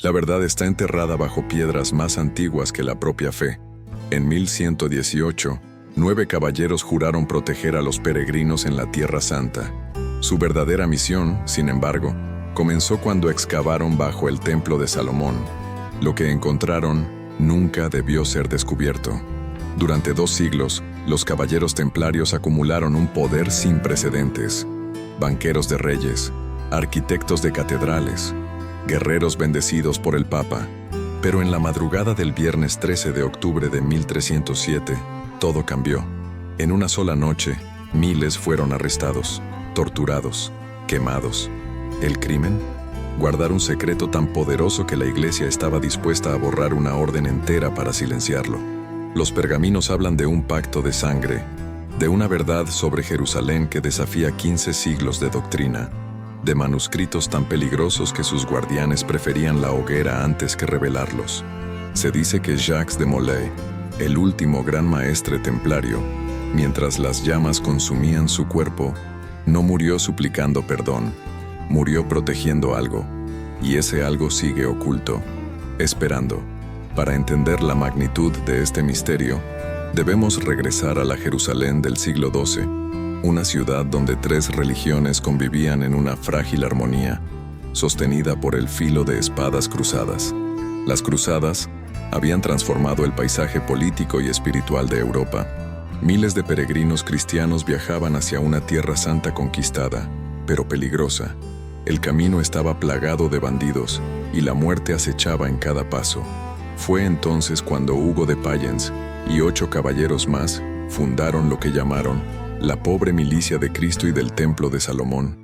La verdad está enterrada bajo piedras más antiguas que la propia fe. En 1118, 9 caballeros juraron proteger a los peregrinos en la Tierra Santa. Su verdadera misión, sin embargo, comenzó cuando excavaron bajo el Templo de Salomón. Lo que encontraron nunca debió ser descubierto. Durante 2 siglos, los caballeros templarios acumularon un poder sin precedentes. Banqueros de reyes, arquitectos de catedrales, guerreros bendecidos por el Papa. Pero en la madrugada del viernes 13 de octubre de 1307, todo cambió. En una sola noche, miles fueron arrestados, torturados, quemados. ¿El crimen? Guardar un secreto tan poderoso que la Iglesia estaba dispuesta a borrar una orden entera para silenciarlo. Los pergaminos hablan de un pacto de sangre, de una verdad sobre Jerusalén que desafía 15 siglos de doctrina, de manuscritos tan peligrosos que sus guardianes preferían la hoguera antes que revelarlos. Se dice que Jacques de Molay, el último gran maestre templario, mientras las llamas consumían su cuerpo, no murió suplicando perdón, murió protegiendo algo, y ese algo sigue oculto, esperando. Para entender la magnitud de este misterio, debemos regresar a la Jerusalén del siglo XII, una ciudad donde 3 religiones convivían en una frágil armonía, sostenida por el filo de espadas cruzadas. Las cruzadas habían transformado el paisaje político y espiritual de Europa. Miles de peregrinos cristianos viajaban hacia una tierra santa conquistada, pero peligrosa. El camino estaba plagado de bandidos y la muerte acechaba en cada paso. Fue entonces cuando Hugo de Payens y 8 caballeros más fundaron lo que llamaron la pobre milicia de Cristo y del Templo de Salomón.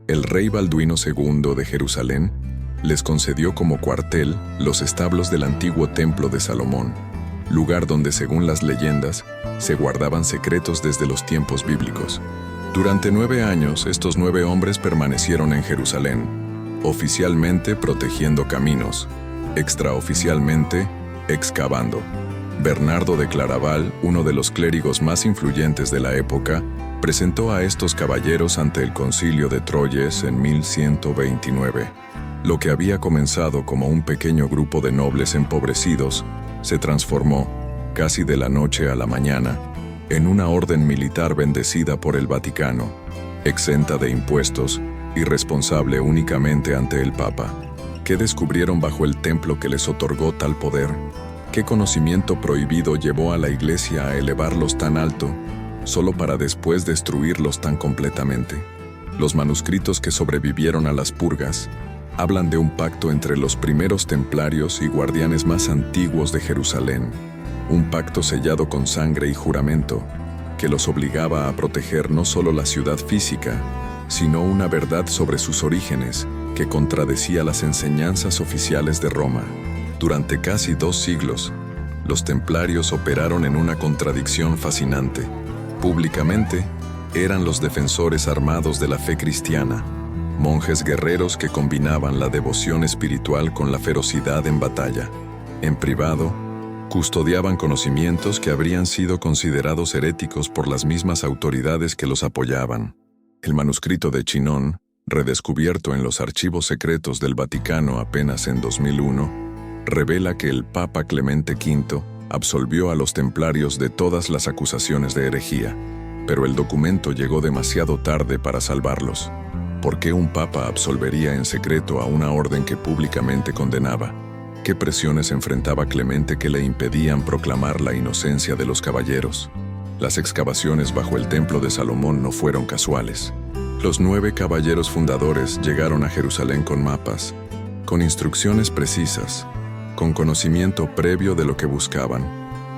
El rey Balduino II de Jerusalén les concedió como cuartel los establos del antiguo Templo de Salomón, lugar donde, según las leyendas, se guardaban secretos desde los tiempos bíblicos. Durante 9 años, estos 9 hombres permanecieron en Jerusalén, oficialmente protegiendo caminos, extraoficialmente excavando. Bernardo de Claraval, uno de los clérigos más influyentes de la época, presentó a estos caballeros ante el Concilio de Troyes en 1129. Lo que había comenzado como un pequeño grupo de nobles empobrecidos se transformó, casi de la noche a la mañana, en una orden militar bendecida por el Vaticano, exenta de impuestos y responsable únicamente ante el Papa. ¿Qué descubrieron bajo el templo que les otorgó tal poder? ¿Qué conocimiento prohibido llevó a la Iglesia a elevarlos tan alto, solo para después destruirlos tan completamente? Los manuscritos que sobrevivieron a las purgas hablan de un pacto entre los primeros templarios y guardianes más antiguos de Jerusalén, un pacto sellado con sangre y juramento, que los obligaba a proteger no solo la ciudad física, sino una verdad sobre sus orígenes que contradecía las enseñanzas oficiales de Roma. Durante casi 2 siglos, los templarios operaron en una contradicción fascinante. Públicamente, eran los defensores armados de la fe cristiana, monjes guerreros que combinaban la devoción espiritual con la ferocidad en batalla. En privado, custodiaban conocimientos que habrían sido considerados heréticos por las mismas autoridades que los apoyaban. El manuscrito de Chinon, redescubierto en los archivos secretos del Vaticano apenas en 2001, revela que el Papa Clemente V absolvió a los templarios de todas las acusaciones de herejía, pero el documento llegó demasiado tarde para salvarlos. ¿Por qué un papa absolvería en secreto a una orden que públicamente condenaba? ¿Qué presiones enfrentaba Clemente que le impedían proclamar la inocencia de los caballeros? Las excavaciones bajo el Templo de Salomón no fueron casuales. Los 9 caballeros fundadores llegaron a Jerusalén con mapas, con instrucciones precisas, con conocimiento previo de lo que buscaban.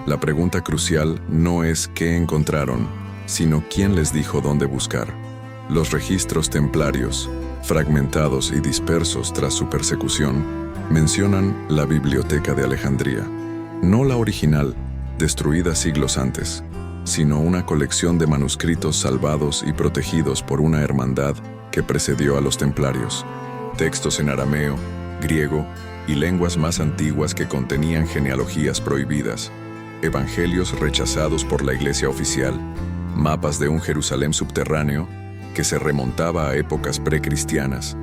La pregunta crucial no es qué encontraron, sino quién les dijo dónde buscar. Los registros templarios, fragmentados y dispersos tras su persecución, mencionan la Biblioteca de Alejandría, no la original, destruida siglos antes, sino una colección de manuscritos salvados y protegidos por una hermandad que precedió a los templarios. Textos en arameo, griego y lenguas más antiguas que contenían genealogías prohibidas, evangelios rechazados por la Iglesia oficial, mapas de un Jerusalén subterráneo que se remontaba a épocas precristianas,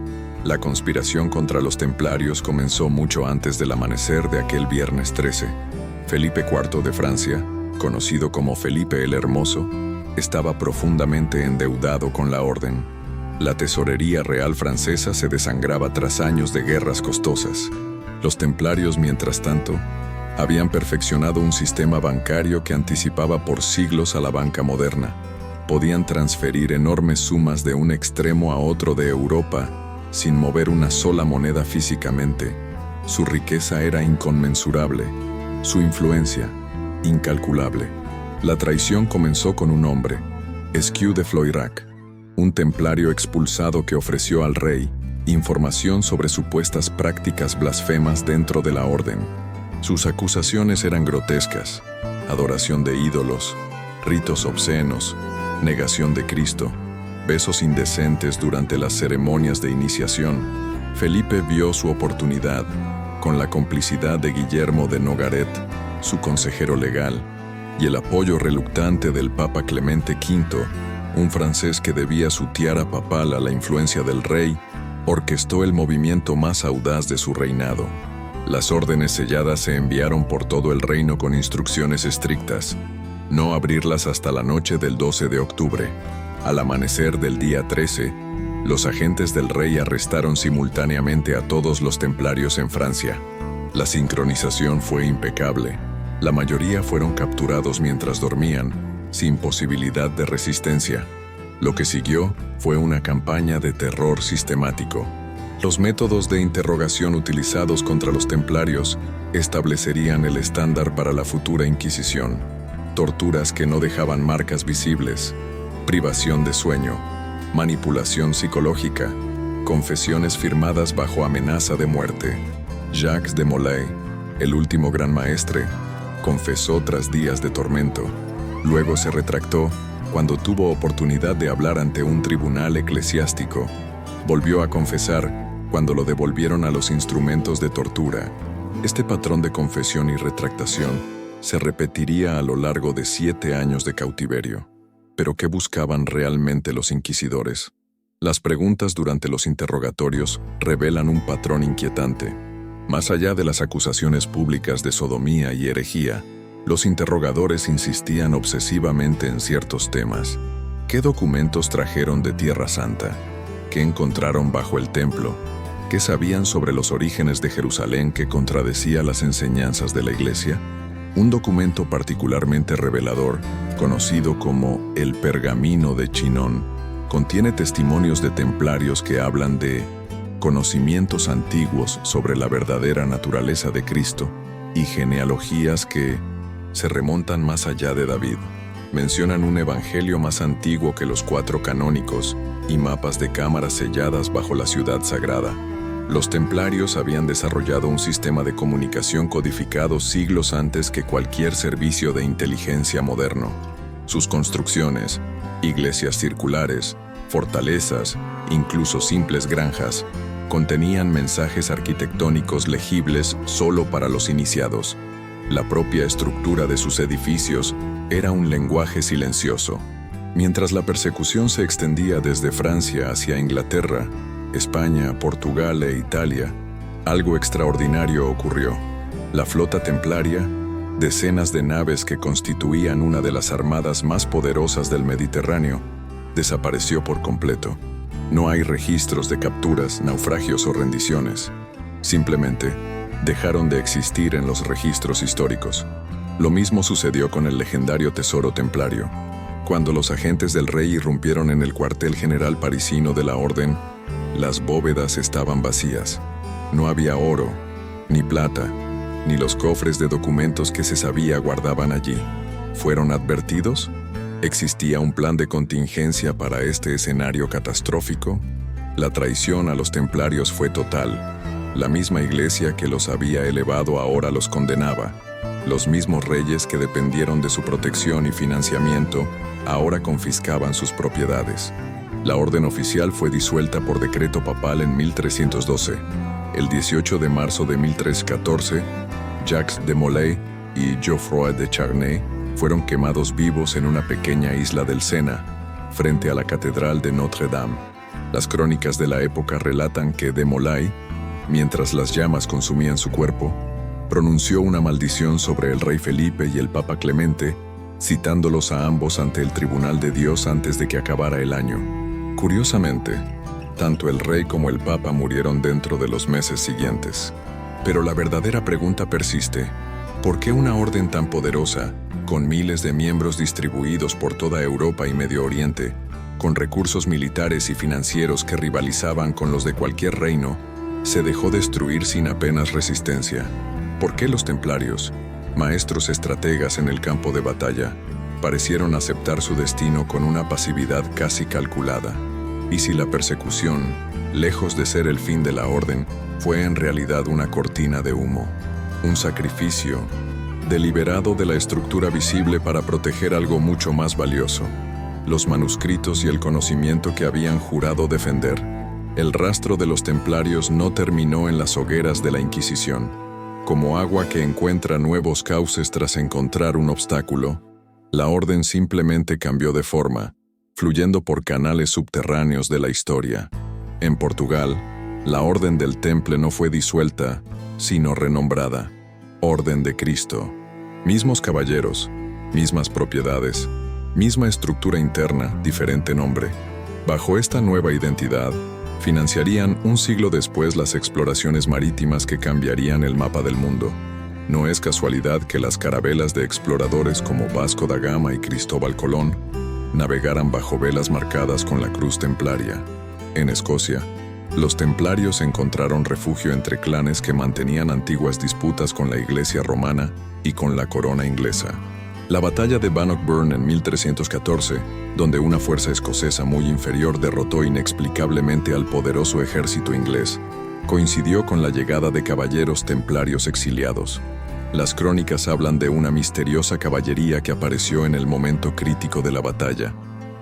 La conspiración contra los templarios comenzó mucho antes del amanecer de aquel viernes 13. Felipe IV de Francia, conocido como Felipe el Hermoso, estaba profundamente endeudado con la orden. La tesorería real francesa se desangraba tras años de guerras costosas. Los templarios, mientras tanto, habían perfeccionado un sistema bancario que anticipaba por siglos a la banca moderna. Podían transferir enormes sumas de un extremo a otro de Europa sin mover una sola moneda físicamente. Su riqueza era inconmensurable, su influencia incalculable. La traición comenzó con un hombre, Esquiu de Floirac, un templario expulsado que ofreció al rey información sobre supuestas prácticas blasfemas dentro de la orden. Sus acusaciones eran grotescas: adoración de ídolos, ritos obscenos, negación de Cristo, besos indecentes durante las ceremonias de iniciación. Felipe vio su oportunidad, con la complicidad de Guillermo de Nogaret, su consejero legal, y el apoyo reluctante del Papa Clemente V, un francés que debía su tiara papal a la influencia del rey, orquestó el movimiento más audaz de su reinado. Las órdenes selladas se enviaron por todo el reino con instrucciones estrictas: no abrirlas hasta la noche del 12 de octubre. Al amanecer del día 13, los agentes del rey arrestaron simultáneamente a todos los templarios en Francia. La sincronización fue impecable. La mayoría fueron capturados mientras dormían, sin posibilidad de resistencia. Lo que siguió fue una campaña de terror sistemático. Los métodos de interrogación utilizados contra los templarios establecerían el estándar para la futura Inquisición. Torturas que no dejaban marcas visibles, privación de sueño, manipulación psicológica, confesiones firmadas bajo amenaza de muerte. Jacques de Molay, el último gran maestre, confesó tras días de tormento. Luego se retractó cuando tuvo oportunidad de hablar ante un tribunal eclesiástico. Volvió a confesar cuando lo devolvieron a los instrumentos de tortura. Este patrón de confesión y retractación se repetiría a lo largo de 7 años de cautiverio. ¿Pero qué buscaban realmente los inquisidores? Las preguntas durante los interrogatorios revelan un patrón inquietante. Más allá de las acusaciones públicas de sodomía y herejía, los interrogadores insistían obsesivamente en ciertos temas. ¿Qué documentos trajeron de Tierra Santa? ¿Qué encontraron bajo el templo? ¿Qué sabían sobre los orígenes de Jerusalén que contradecía las enseñanzas de la Iglesia? Un documento particularmente revelador, conocido como el Pergamino de Chinon, contiene testimonios de templarios que hablan de conocimientos antiguos sobre la verdadera naturaleza de Cristo y genealogías que se remontan más allá de David. Mencionan un evangelio más antiguo que los 4 canónicos y mapas de cámaras selladas bajo la ciudad sagrada. Los templarios habían desarrollado un sistema de comunicación codificado siglos antes que cualquier servicio de inteligencia moderno. Sus construcciones, iglesias circulares, fortalezas, incluso simples granjas, contenían mensajes arquitectónicos legibles solo para los iniciados. La propia estructura de sus edificios era un lenguaje silencioso. Mientras la persecución se extendía desde Francia hacia Inglaterra, España, Portugal e Italia, algo extraordinario ocurrió. La flota templaria, decenas de naves que constituían una de las armadas más poderosas del Mediterráneo, desapareció por completo. No hay registros de capturas, naufragios o rendiciones. Simplemente dejaron de existir en los registros históricos. Lo mismo sucedió con el legendario tesoro templario. Cuando los agentes del rey irrumpieron en el cuartel general parisino de la orden, las bóvedas estaban vacías. No había oro, ni plata, ni los cofres de documentos que se sabía guardaban allí. ¿Fueron advertidos? ¿Existía un plan de contingencia para este escenario catastrófico? La traición a los templarios fue total. La misma iglesia que los había elevado ahora los condenaba. Los mismos reyes que dependieron de su protección y financiamiento ahora confiscaban sus propiedades. La orden oficial fue disuelta por decreto papal en 1312. El 18 de marzo de 1314, Jacques de Molay y Geoffroy de Charnay fueron quemados vivos en una pequeña isla del Sena, frente a la Catedral de Notre Dame. Las crónicas de la época relatan que de Molay, mientras las llamas consumían su cuerpo, pronunció una maldición sobre el rey Felipe y el Papa Clemente, citándolos a ambos ante el tribunal de Dios antes de que acabara el año. Curiosamente, tanto el rey como el Papa murieron dentro de los meses siguientes. Pero la verdadera pregunta persiste: ¿por qué una orden tan poderosa, con miles de miembros distribuidos por toda Europa y Medio Oriente, con recursos militares y financieros que rivalizaban con los de cualquier reino, se dejó destruir sin apenas resistencia? ¿Por qué los templarios, maestros estrategas en el campo de batalla, parecieron aceptar su destino con una pasividad casi calculada? Y si la persecución, lejos de ser el fin de la orden, fue en realidad una cortina de humo, un sacrificio deliberado de la estructura visible para proteger algo mucho más valioso: los manuscritos y el conocimiento que habían jurado defender. El rastro de los templarios no terminó en las hogueras de la Inquisición. Como agua que encuentra nuevos cauces tras encontrar un obstáculo, la orden simplemente cambió de forma, fluyendo por canales subterráneos de la historia. En Portugal, la Orden del Temple no fue disuelta, sino renombrada Orden de Cristo. Mismos caballeros, mismas propiedades, misma estructura interna, diferente nombre. Bajo esta nueva identidad, financiarían un siglo después las exploraciones marítimas que cambiarían el mapa del mundo. No es casualidad que las carabelas de exploradores como Vasco da Gama y Cristóbal Colón navegaran bajo velas marcadas con la cruz templaria. En Escocia, los templarios encontraron refugio entre clanes que mantenían antiguas disputas con la Iglesia romana y con la corona inglesa. La batalla de Bannockburn en 1314, donde una fuerza escocesa muy inferior derrotó inexplicablemente al poderoso ejército inglés, coincidió con la llegada de caballeros templarios exiliados. Las crónicas hablan de una misteriosa caballería que apareció en el momento crítico de la batalla,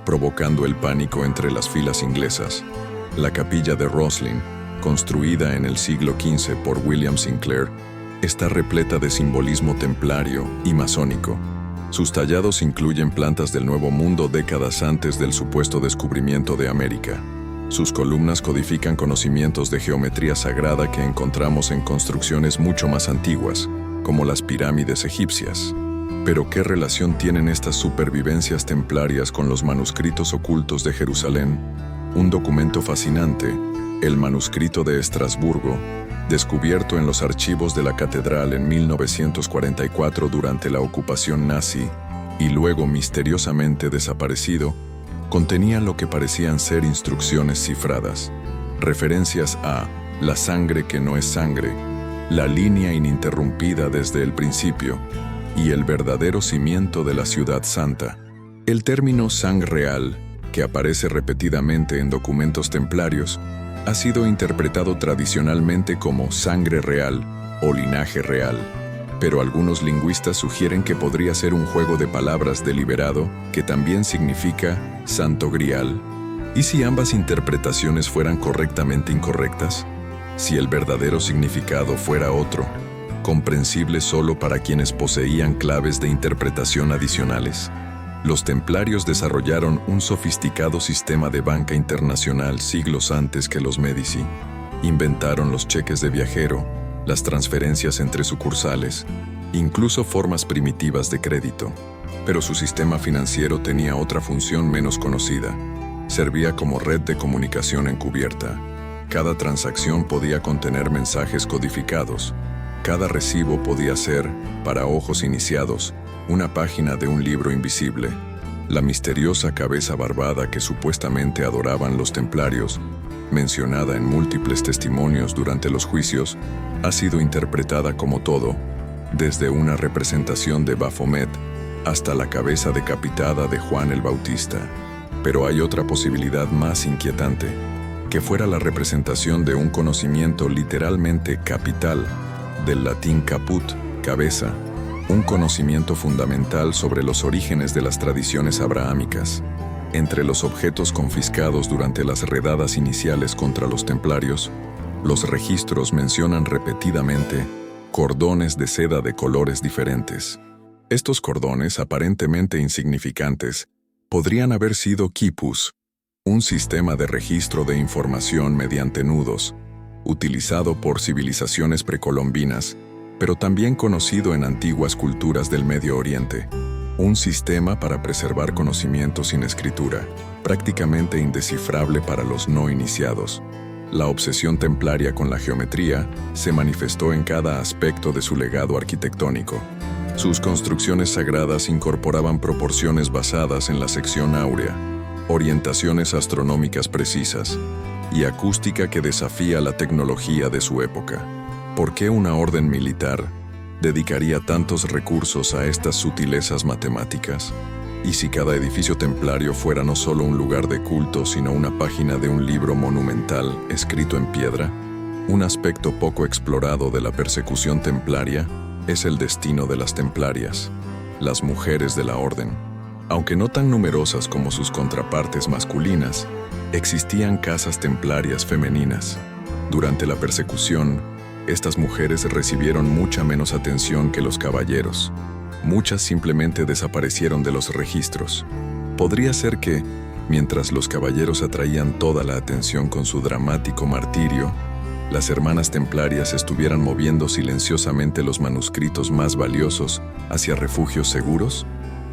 provocando el pánico entre las filas inglesas. La capilla de Roslin, construida en el siglo XV por William Sinclair, está repleta de simbolismo templario y masónico. Sus tallados incluyen plantas del Nuevo Mundo décadas antes del supuesto descubrimiento de América. Sus columnas codifican conocimientos de geometría sagrada que encontramos en construcciones mucho más antiguas, como las pirámides egipcias. Pero ¿qué relación tienen estas supervivencias templarias con los manuscritos ocultos de Jerusalén? Un documento fascinante, el manuscrito de Estrasburgo, descubierto en los archivos de la catedral en 1944 durante la ocupación nazi y luego misteriosamente desaparecido, contenía lo que parecían ser instrucciones cifradas, referencias a la sangre que no es sangre, la línea ininterrumpida desde el principio y el verdadero cimiento de la ciudad santa. El término sang real, que aparece repetidamente en documentos templarios, ha sido interpretado tradicionalmente como sangre real o linaje real, pero algunos lingüistas sugieren que podría ser un juego de palabras deliberado que también significa santo grial. ¿Y si ambas interpretaciones fueran correctamente incorrectas? Si el verdadero significado fuera otro, comprensible solo para quienes poseían claves de interpretación adicionales. Los templarios desarrollaron un sofisticado sistema de banca internacional siglos antes que los Medici. Inventaron los cheques de viajero, las transferencias entre sucursales, incluso formas primitivas de crédito. Pero su sistema financiero tenía otra función menos conocida. Servía como red de comunicación encubierta. Cada transacción podía contener mensajes codificados. Cada recibo podía ser, para ojos iniciados, una página de un libro invisible. La misteriosa cabeza barbada que supuestamente adoraban los templarios, mencionada en múltiples testimonios durante los juicios, ha sido interpretada como todo, desde una representación de Baphomet hasta la cabeza decapitada de Juan el Bautista. Pero hay otra posibilidad más inquietante, que fuera la representación de un conocimiento literalmente capital, del latín caput, cabeza, un conocimiento fundamental sobre los orígenes de las tradiciones abrahámicas. Entre los objetos confiscados durante las redadas iniciales contra los templarios, los registros mencionan repetidamente cordones de seda de colores diferentes. Estos cordones, aparentemente insignificantes, podrían haber sido quipus, un sistema de registro de información mediante nudos, utilizado por civilizaciones precolombinas, pero también conocido en antiguas culturas del Medio Oriente. Un sistema para preservar conocimiento sin escritura, prácticamente indescifrable para los no iniciados. La obsesión templaria con la geometría se manifestó en cada aspecto de su legado arquitectónico. Sus construcciones sagradas incorporaban proporciones basadas en la sección áurea, orientaciones astronómicas precisas y acústica que desafía la tecnología de su época. ¿Por qué una orden militar dedicaría tantos recursos a estas sutilezas matemáticas? ¿Y si cada edificio templario fuera no solo un lugar de culto, sino una página de un libro monumental escrito en piedra? Un aspecto poco explorado de la persecución templaria es el destino de las templarias, las mujeres de la orden. Aunque no tan numerosas como sus contrapartes masculinas, existían casas templarias femeninas. Durante la persecución, estas mujeres recibieron mucha menos atención que los caballeros. Muchas simplemente desaparecieron de los registros. Podría ser que, mientras los caballeros atraían toda la atención con su dramático martirio, las hermanas templarias estuvieran moviendo silenciosamente los manuscritos más valiosos hacia refugios seguros.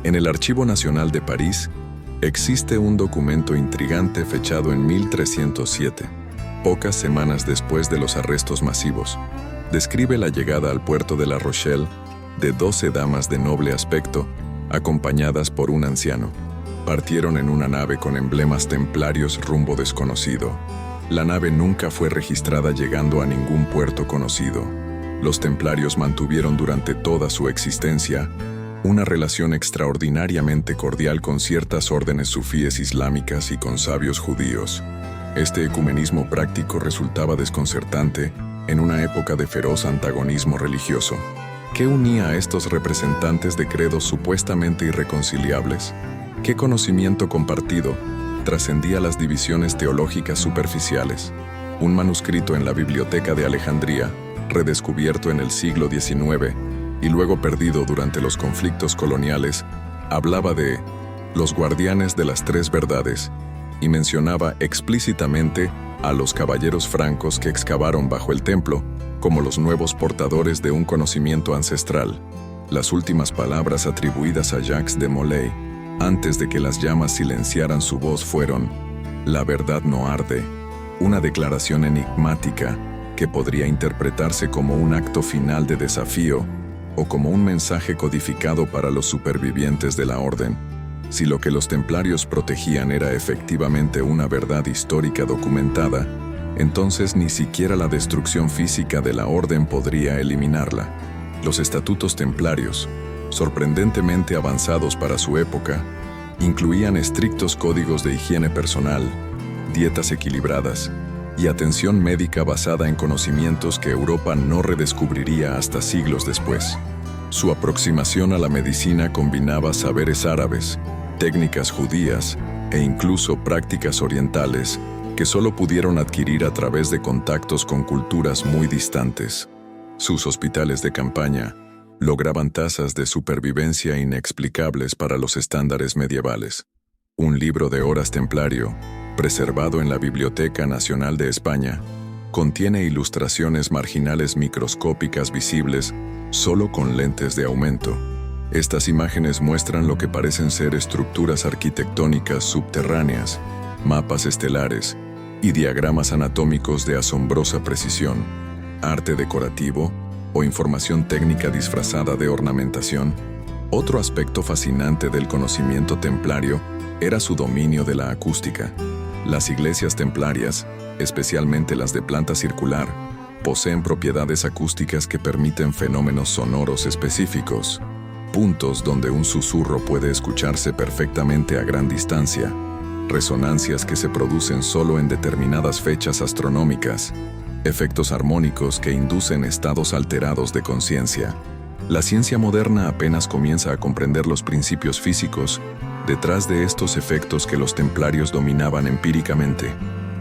En el Archivo Nacional de París existe un documento intrigante fechado en 1307, pocas semanas después de los arrestos masivos. Describe la llegada al puerto de La Rochelle de 12 damas de noble aspecto, acompañadas por un anciano. Partieron en una nave con emblemas templarios rumbo desconocido. La nave nunca fue registrada llegando a ningún puerto conocido. Los templarios mantuvieron durante toda su existencia una relación extraordinariamente cordial con ciertas órdenes sufíes islámicas y con sabios judíos. Este ecumenismo práctico resultaba desconcertante en una época de feroz antagonismo religioso. ¿Qué unía a estos representantes de credos supuestamente irreconciliables? ¿Qué conocimiento compartido trascendía las divisiones teológicas superficiales? Un manuscrito en la Biblioteca de Alejandría, redescubierto en el siglo XIX y luego perdido durante los conflictos coloniales, hablaba de los guardianes de las tres verdades y mencionaba explícitamente a los caballeros francos que excavaron bajo el templo como los nuevos portadores de un conocimiento ancestral. Las últimas palabras atribuidas a Jacques de Molay, antes de que las llamas silenciaran su voz, fueron: «La verdad no arde», una declaración enigmática que podría interpretarse como un acto final de desafío o como un mensaje codificado para los supervivientes de la orden. Si lo que los templarios protegían era efectivamente una verdad histórica documentada, entonces ni siquiera la destrucción física de la orden podría eliminarla. Los estatutos templarios, sorprendentemente avanzados para su época, incluían estrictos códigos de higiene personal, dietas equilibradas y atención médica basada en conocimientos que Europa no redescubriría hasta siglos después. Su aproximación a la medicina combinaba saberes árabes, técnicas judías e incluso prácticas orientales que solo pudieron adquirir a través de contactos con culturas muy distantes. Sus hospitales de campaña lograban tasas de supervivencia inexplicables para los estándares medievales. Un libro de horas templario, preservado en la Biblioteca Nacional de España, contiene ilustraciones marginales microscópicas visibles solo con lentes de aumento. Estas imágenes muestran lo que parecen ser estructuras arquitectónicas subterráneas, mapas estelares y diagramas anatómicos de asombrosa precisión, arte decorativo o información técnica disfrazada de ornamentación. Otro aspecto fascinante del conocimiento templario era su dominio de la acústica. Las iglesias templarias, especialmente las de planta circular, poseen propiedades acústicas que permiten fenómenos sonoros específicos, puntos donde un susurro puede escucharse perfectamente a gran distancia, resonancias que se producen solo en determinadas fechas astronómicas, efectos armónicos que inducen estados alterados de conciencia. La ciencia moderna apenas comienza a comprender los principios físicos detrás de estos efectos que los templarios dominaban empíricamente.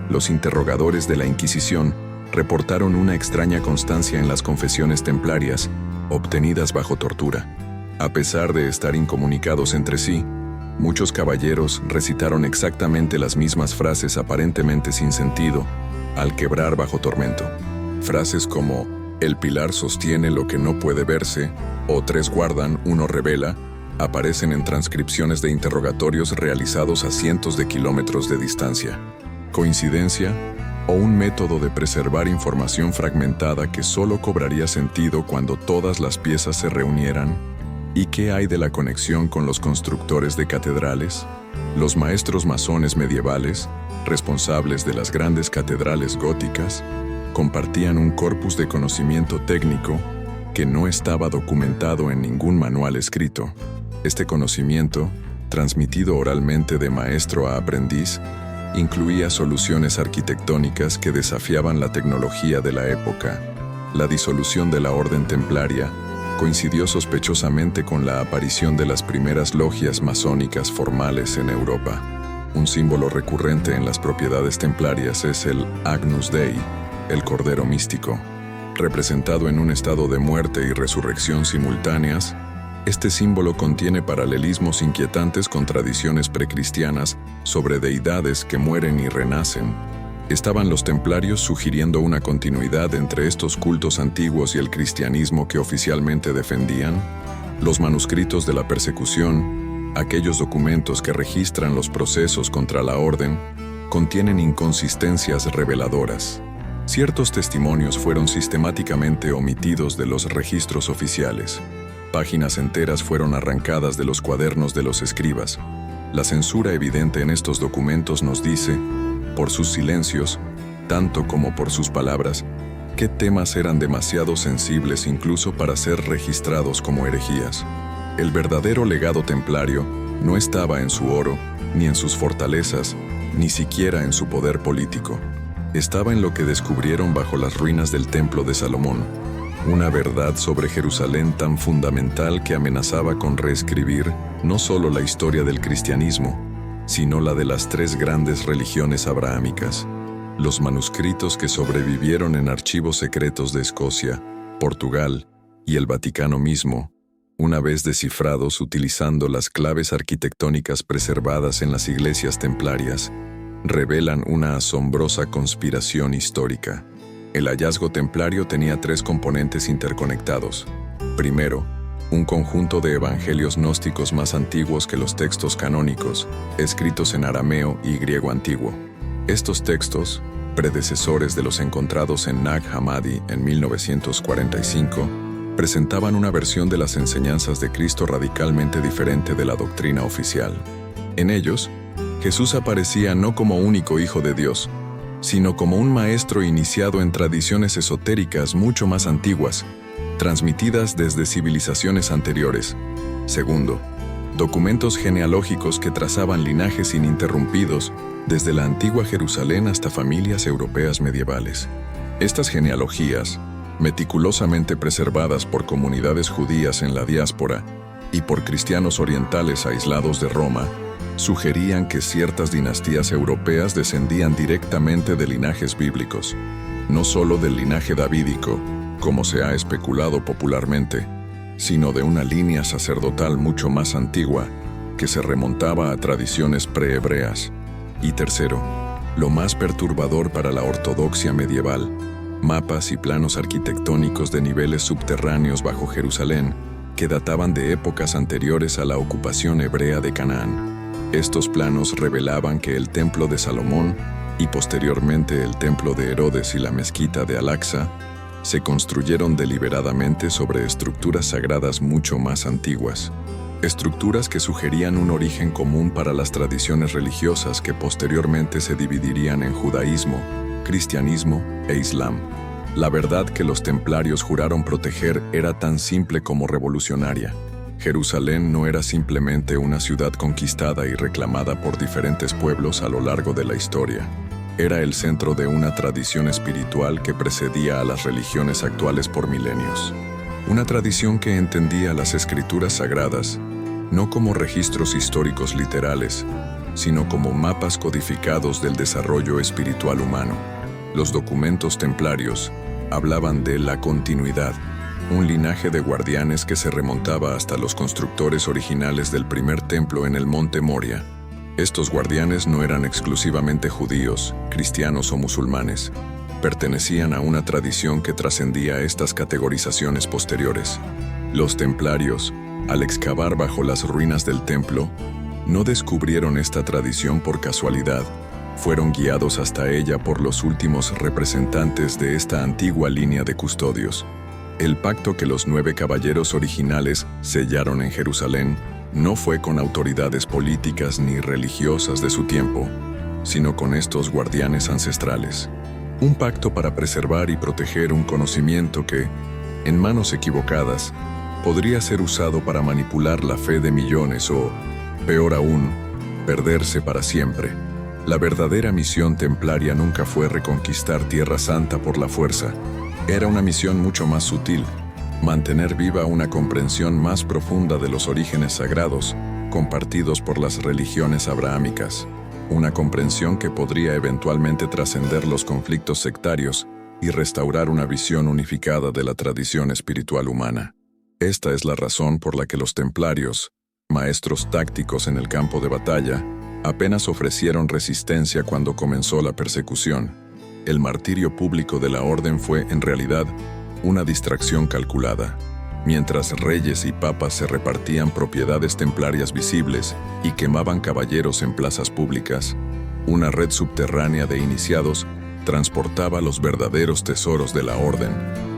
Los interrogadores de la Inquisición reportaron una extraña constancia en las confesiones templarias, obtenidas bajo tortura. A pesar de estar incomunicados entre sí, Muchos caballeros recitaron exactamente las mismas frases aparentemente sin sentido al quebrar bajo tormento. Frases como "el pilar sostiene lo que no puede verse" o "tres guardan, uno revela" aparecen en transcripciones de interrogatorios realizados a cientos de kilómetros de distancia. ¿Coincidencia? ¿O un método de preservar información fragmentada que solo cobraría sentido cuando todas las piezas se reunieran? ¿Y qué hay de la conexión con los constructores de catedrales? Los maestros masones medievales, responsables de las grandes catedrales góticas, compartían un corpus de conocimiento técnico que no estaba documentado en ningún manual escrito. Este conocimiento, transmitido oralmente de maestro a aprendiz, incluía soluciones arquitectónicas que desafiaban la tecnología de la época. La disolución de la orden templaria coincidió sospechosamente con la aparición de las primeras logias masónicas formales en Europa. Un símbolo recurrente en las propiedades templarias es el Agnus Dei, el Cordero Místico. Representado en un estado de muerte y resurrección simultáneas, este símbolo contiene paralelismos inquietantes con tradiciones precristianas sobre deidades que mueren y renacen. ¿Estaban los templarios sugiriendo una continuidad entre estos cultos antiguos y el cristianismo que oficialmente defendían? Los manuscritos de la persecución, aquellos documentos que registran los procesos contra la orden, contienen inconsistencias reveladoras. Ciertos testimonios fueron sistemáticamente omitidos de los registros oficiales. Páginas enteras fueron arrancadas de los cuadernos de los escribas. La censura evidente en estos documentos nos dice, por sus silencios, tanto como por sus palabras, qué temas eran demasiado sensibles incluso para ser registrados como herejías. El verdadero legado templario no estaba en su oro, ni en sus fortalezas, ni siquiera en su poder político. Estaba en lo que descubrieron bajo las ruinas del Templo de Salomón, una verdad sobre Jerusalén tan fundamental que amenazaba con reescribir no solo la historia del cristianismo, sino la de las tres grandes religiones abrahámicas. Los manuscritos que sobrevivieron en archivos secretos de Escocia, Portugal y el Vaticano mismo, una vez descifrados utilizando las claves arquitectónicas preservadas en las iglesias templarias, revelan una asombrosa conspiración histórica. El hallazgo templario tenía tres componentes interconectados. Primero, un conjunto de evangelios gnósticos más antiguos que los textos canónicos, escritos en arameo y griego antiguo. Estos textos, predecesores de los encontrados en Nag Hammadi en 1945, presentaban una versión de las enseñanzas de Cristo radicalmente diferente de la doctrina oficial. En ellos, Jesús aparecía no como único Hijo de Dios, sino como un maestro iniciado en tradiciones esotéricas mucho más antiguas, transmitidas desde civilizaciones anteriores. Segundo, documentos genealógicos que trazaban linajes ininterrumpidos desde la antigua Jerusalén hasta familias europeas medievales. Estas genealogías, meticulosamente preservadas por comunidades judías en la diáspora y por cristianos orientales aislados de Roma, sugerían que ciertas dinastías europeas descendían directamente de linajes bíblicos, no solo del linaje davídico, como se ha especulado popularmente, sino de una línea sacerdotal mucho más antigua que se remontaba a tradiciones prehebreas. Y tercero, lo más perturbador para la ortodoxia medieval, mapas y planos arquitectónicos de niveles subterráneos bajo Jerusalén que databan de épocas anteriores a la ocupación hebrea de Canaán. Estos planos revelaban que el Templo de Salomón y posteriormente el Templo de Herodes y la Mezquita de Al-Aqsa se construyeron deliberadamente sobre estructuras sagradas mucho más antiguas. Estructuras que sugerían un origen común para las tradiciones religiosas que posteriormente se dividirían en judaísmo, cristianismo e islam. La verdad que los templarios juraron proteger era tan simple como revolucionaria. Jerusalén no era simplemente una ciudad conquistada y reclamada por diferentes pueblos a lo largo de la historia. Era el centro de una tradición espiritual que precedía a las religiones actuales por milenios. Una tradición que entendía las escrituras sagradas no como registros históricos literales, sino como mapas codificados del desarrollo espiritual humano. Los documentos templarios hablaban de la continuidad, un linaje de guardianes que se remontaba hasta los constructores originales del primer templo en el monte Moria. Estos guardianes no eran exclusivamente judíos, cristianos o musulmanes. Pertenecían a una tradición que trascendía estas categorizaciones posteriores. Los templarios, al excavar bajo las ruinas del templo, no descubrieron esta tradición por casualidad. Fueron guiados hasta ella por los últimos representantes de esta antigua línea de custodios. El pacto que los 9 caballeros originales sellaron en Jerusalén no fue con autoridades políticas ni religiosas de su tiempo, sino con estos guardianes ancestrales. Un pacto para preservar y proteger un conocimiento que, en manos equivocadas, podría ser usado para manipular la fe de millones o, peor aún, perderse para siempre. La verdadera misión templaria nunca fue reconquistar Tierra Santa por la fuerza. Era una misión mucho más sutil, mantener viva una comprensión más profunda de los orígenes sagrados compartidos por las religiones abrahámicas, una comprensión que podría eventualmente trascender los conflictos sectarios y restaurar una visión unificada de la tradición espiritual humana. Esta es la razón por la que los templarios, maestros tácticos en el campo de batalla, apenas ofrecieron resistencia cuando comenzó la persecución. El martirio público de la orden fue, en realidad, una distracción calculada. Mientras reyes y papas se repartían propiedades templarias visibles y quemaban caballeros en plazas públicas, una red subterránea de iniciados transportaba los verdaderos tesoros de la orden,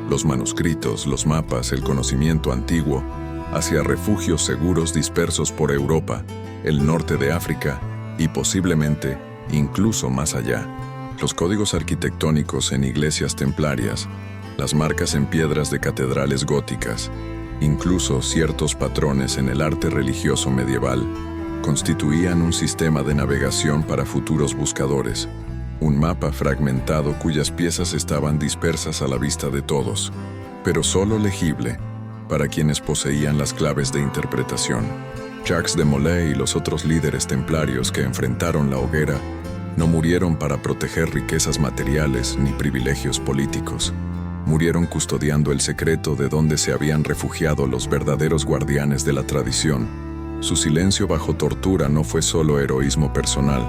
los manuscritos, los mapas, el conocimiento antiguo, hacia refugios seguros dispersos por Europa, el norte de África y posiblemente incluso más allá. Los códigos arquitectónicos en iglesias templarias, las marcas en piedras de catedrales góticas, incluso ciertos patrones en el arte religioso medieval, constituían un sistema de navegación para futuros buscadores, un mapa fragmentado cuyas piezas estaban dispersas a la vista de todos, pero solo legible para quienes poseían las claves de interpretación. Jacques de Molay y los otros líderes templarios que enfrentaron la hoguera no murieron para proteger riquezas materiales ni privilegios políticos. Murieron custodiando el secreto de donde se habían refugiado los verdaderos guardianes de la tradición. Su silencio bajo tortura no fue solo heroísmo personal,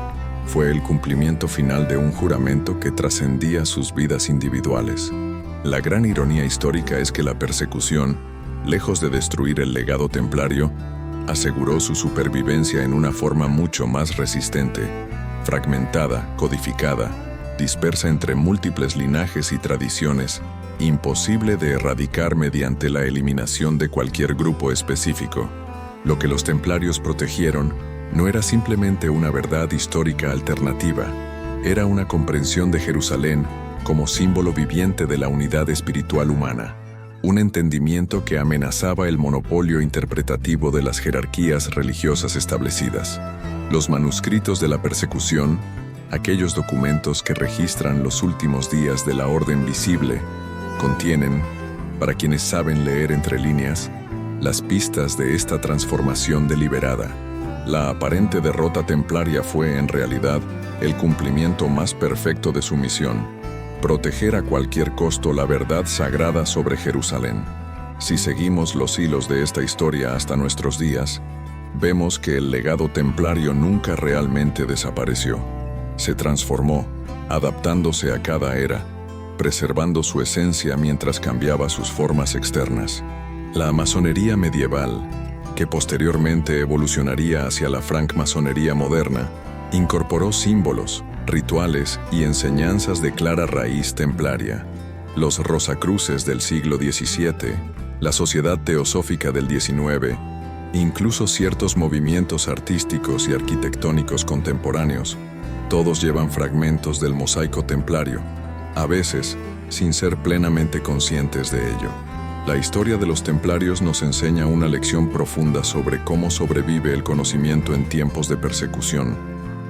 fue el cumplimiento final de un juramento que trascendía sus vidas individuales. La gran ironía histórica es que la persecución, lejos de destruir el legado templario, aseguró su supervivencia en una forma mucho más resistente, fragmentada, codificada, dispersa entre múltiples linajes y tradiciones, imposible de erradicar mediante la eliminación de cualquier grupo específico. Lo que los templarios protegieron no era simplemente una verdad histórica alternativa, era una comprensión de Jerusalén como símbolo viviente de la unidad espiritual humana, un entendimiento que amenazaba el monopolio interpretativo de las jerarquías religiosas establecidas. Los manuscritos de la persecución, aquellos documentos que registran los últimos días de la orden visible, contienen, para quienes saben leer entre líneas, las pistas de esta transformación deliberada. La aparente derrota templaria fue, en realidad, el cumplimiento más perfecto de su misión: proteger a cualquier costo la verdad sagrada sobre Jerusalén. Si seguimos los hilos de esta historia hasta nuestros días, vemos que el legado templario nunca realmente desapareció. Se transformó, adaptándose a cada era, preservando su esencia mientras cambiaba sus formas externas. La masonería medieval, que posteriormente evolucionaría hacia la francmasonería moderna, incorporó símbolos, rituales y enseñanzas de clara raíz templaria. Los Rosacruces del siglo XVII, la Sociedad Teosófica del XIX, incluso ciertos movimientos artísticos y arquitectónicos contemporáneos, todos llevan fragmentos del mosaico templario, a veces sin ser plenamente conscientes de ello. La historia de los templarios nos enseña una lección profunda sobre cómo sobrevive el conocimiento en tiempos de persecución,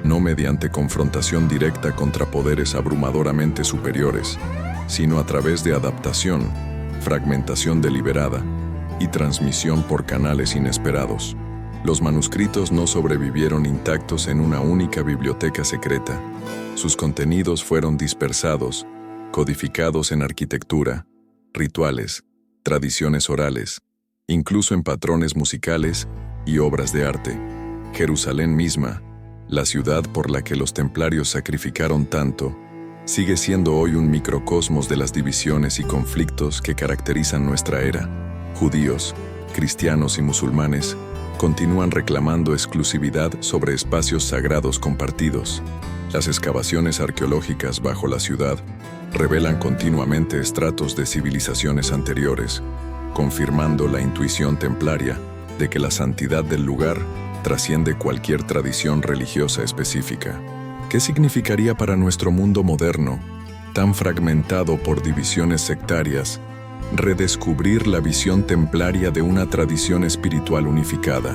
no mediante confrontación directa contra poderes abrumadoramente superiores, sino a través de adaptación, fragmentación deliberada y transmisión por canales inesperados. Los manuscritos no sobrevivieron intactos en una única biblioteca secreta. Sus contenidos fueron dispersados, codificados en arquitectura, rituales, tradiciones orales, incluso en patrones musicales y obras de arte. Jerusalén misma, la ciudad por la que los templarios sacrificaron tanto, sigue siendo hoy un microcosmos de las divisiones y conflictos que caracterizan nuestra era. Judíos, cristianos y musulmanes continúan reclamando exclusividad sobre espacios sagrados compartidos. Las excavaciones arqueológicas bajo la ciudad revelan continuamente estratos de civilizaciones anteriores, confirmando la intuición templaria de que la santidad del lugar trasciende cualquier tradición religiosa específica. ¿Qué significaría para nuestro mundo moderno, tan fragmentado por divisiones sectarias, redescubrir la visión templaria de una tradición espiritual unificada?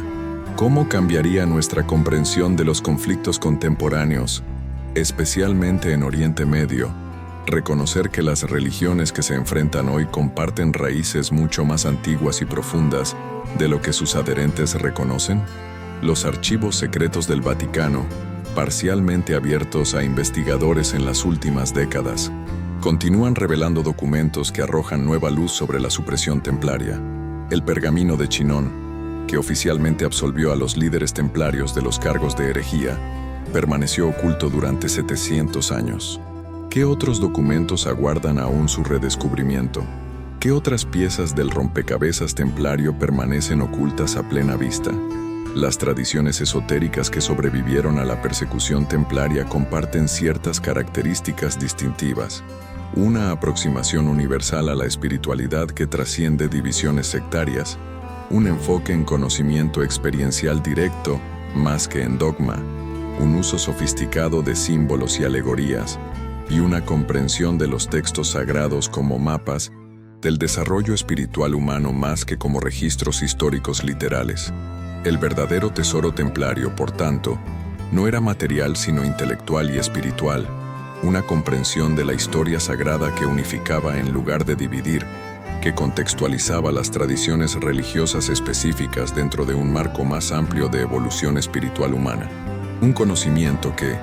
¿Cómo cambiaría nuestra comprensión de los conflictos contemporáneos, especialmente en Oriente Medio, reconocer que las religiones que se enfrentan hoy comparten raíces mucho más antiguas y profundas de lo que sus adherentes reconocen? Los archivos secretos del Vaticano, parcialmente abiertos a investigadores en las últimas décadas, continúan revelando documentos que arrojan nueva luz sobre la supresión templaria. El pergamino de Chinon, que oficialmente absolvió a los líderes templarios de los cargos de herejía, permaneció oculto durante 700 años. ¿Qué otros documentos aguardan aún su redescubrimiento? ¿Qué otras piezas del rompecabezas templario permanecen ocultas a plena vista? Las tradiciones esotéricas que sobrevivieron a la persecución templaria comparten ciertas características distintivas. Una aproximación universal a la espiritualidad que trasciende divisiones sectarias, un enfoque en conocimiento experiencial directo más que en dogma, un uso sofisticado de símbolos y alegorías, y una comprensión de los textos sagrados como mapas del desarrollo espiritual humano más que como registros históricos literales. El verdadero tesoro templario, por tanto, no era material sino intelectual y espiritual, una comprensión de la historia sagrada que unificaba en lugar de dividir, que contextualizaba las tradiciones religiosas específicas dentro de un marco más amplio de evolución espiritual humana. Un conocimiento que,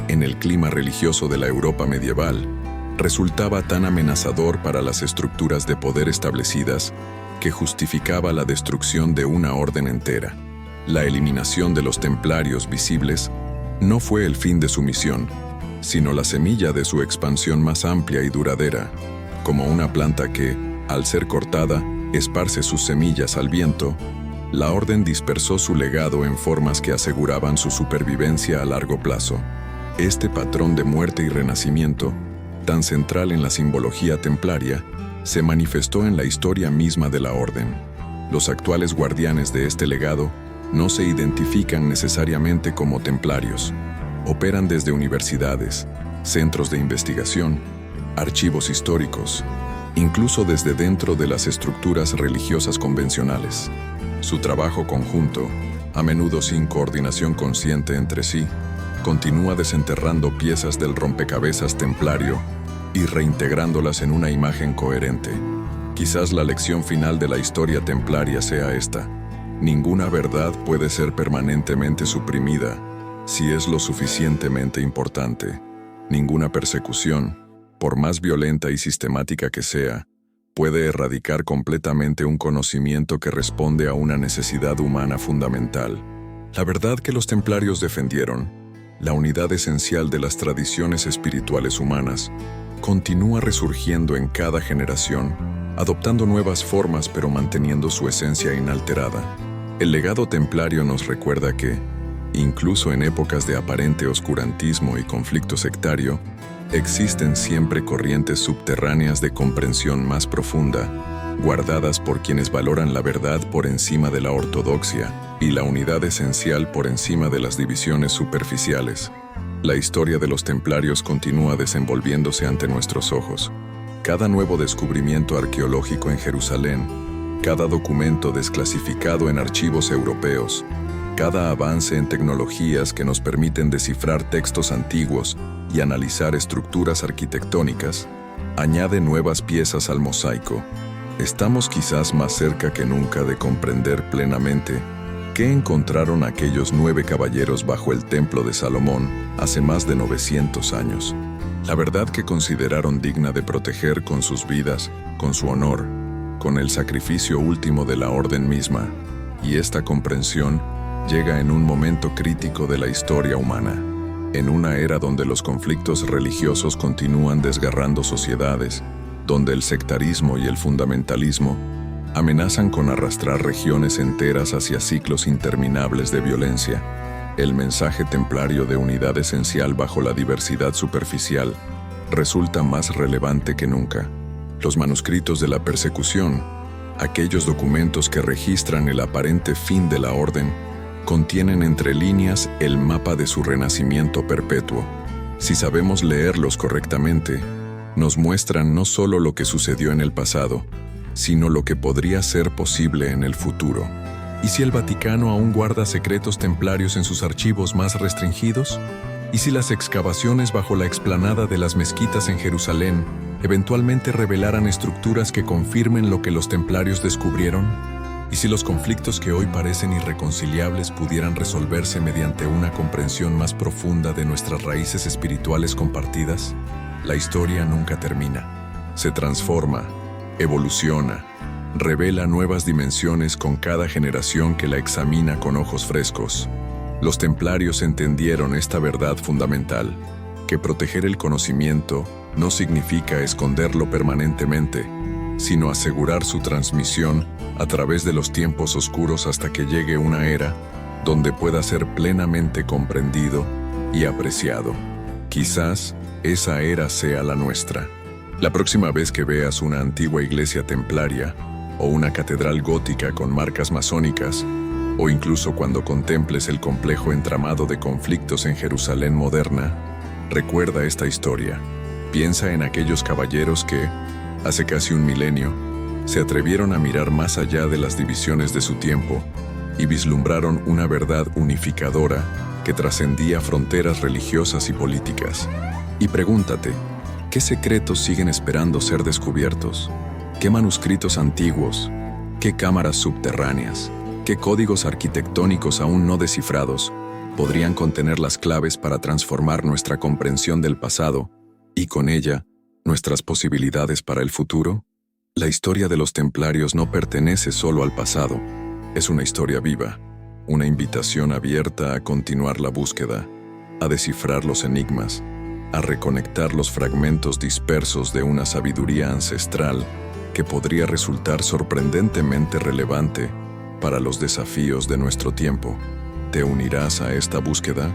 en el clima religioso de la Europa medieval, resultaba tan amenazador para las estructuras de poder establecidas que justificaba la destrucción de una orden entera. La eliminación de los templarios visibles no fue el fin de su misión, sino la semilla de su expansión más amplia y duradera, como una planta que, al ser cortada, esparce sus semillas al viento. La orden dispersó su legado en formas que aseguraban su supervivencia a largo plazo. Este patrón de muerte y renacimiento, tan central en la simbología templaria, se manifestó en la historia misma de la orden. Los actuales guardianes de este legado no se identifican necesariamente como templarios. Operan desde universidades, centros de investigación, archivos históricos, incluso desde dentro de las estructuras religiosas convencionales. Su trabajo conjunto, a menudo sin coordinación consciente entre sí, continúa desenterrando piezas del rompecabezas templario y reintegrándolas en una imagen coherente. Quizás la lección final de la historia templaria sea esta: ninguna verdad puede ser permanentemente suprimida si es lo suficientemente importante. Ninguna persecución, por más violenta y sistemática que sea, puede erradicar completamente un conocimiento que responde a una necesidad humana fundamental. La verdad que los templarios defendieron, la unidad esencial de las tradiciones espirituales humanas, continúa resurgiendo en cada generación, adoptando nuevas formas pero manteniendo su esencia inalterada. El legado templario nos recuerda que, incluso en épocas de aparente oscurantismo y conflicto sectario, existen siempre corrientes subterráneas de comprensión más profunda, guardadas por quienes valoran la verdad por encima de la ortodoxia y la unidad esencial por encima de las divisiones superficiales. La historia de los templarios continúa desenvolviéndose ante nuestros ojos. Cada nuevo descubrimiento arqueológico en Jerusalén, cada documento desclasificado en archivos europeos, cada avance en tecnologías que nos permiten descifrar textos antiguos y analizar estructuras arquitectónicas, añade nuevas piezas al mosaico. Estamos quizás más cerca que nunca de comprender plenamente qué encontraron aquellos 9 caballeros bajo el templo de Salomón hace más de 900 años. La verdad que consideraron digna de proteger con sus vidas, con su honor, con el sacrificio último de la orden misma, y esta comprensión llega en un momento crítico de la historia humana, en una era donde los conflictos religiosos continúan desgarrando sociedades, donde el sectarismo y el fundamentalismo amenazan con arrastrar regiones enteras hacia ciclos interminables de violencia. El mensaje templario de unidad esencial bajo la diversidad superficial resulta más relevante que nunca. Los manuscritos de la persecución, aquellos documentos que registran el aparente fin de la orden, contienen entre líneas el mapa de su renacimiento perpetuo. Si sabemos leerlos correctamente, nos muestran no solo lo que sucedió en el pasado, sino lo que podría ser posible en el futuro. ¿Y si el Vaticano aún guarda secretos templarios en sus archivos más restringidos? ¿Y si las excavaciones bajo la explanada de las mezquitas en Jerusalén eventualmente revelaran estructuras que confirmen lo que los templarios descubrieron? ¿Y si los conflictos que hoy parecen irreconciliables pudieran resolverse mediante una comprensión más profunda de nuestras raíces espirituales compartidas? La historia nunca termina. Se transforma, evoluciona, revela nuevas dimensiones con cada generación que la examina con ojos frescos. Los templarios entendieron esta verdad fundamental, que proteger el conocimiento no significa esconderlo permanentemente, sino asegurar su transmisión a través de los tiempos oscuros hasta que llegue una era donde pueda ser plenamente comprendido y apreciado. Quizás esa era sea la nuestra. La próxima vez que veas una antigua iglesia templaria o una catedral gótica con marcas masónicas, o incluso cuando contemples el complejo entramado de conflictos en Jerusalén moderna, recuerda esta historia. Piensa en aquellos caballeros que, hace casi un milenio, se atrevieron a mirar más allá de las divisiones de su tiempo y vislumbraron una verdad unificadora que trascendía fronteras religiosas y políticas. Y pregúntate, ¿qué secretos siguen esperando ser descubiertos? ¿Qué manuscritos antiguos? ¿Qué cámaras subterráneas? ¿Qué códigos arquitectónicos aún no descifrados podrían contener las claves para transformar nuestra comprensión del pasado y, con ella, nuestras posibilidades para el futuro? La historia de los templarios no pertenece solo al pasado. Es una historia viva, una invitación abierta a continuar la búsqueda, a descifrar los enigmas, a reconectar los fragmentos dispersos de una sabiduría ancestral que podría resultar sorprendentemente relevante para los desafíos de nuestro tiempo. ¿Te unirás a esta búsqueda?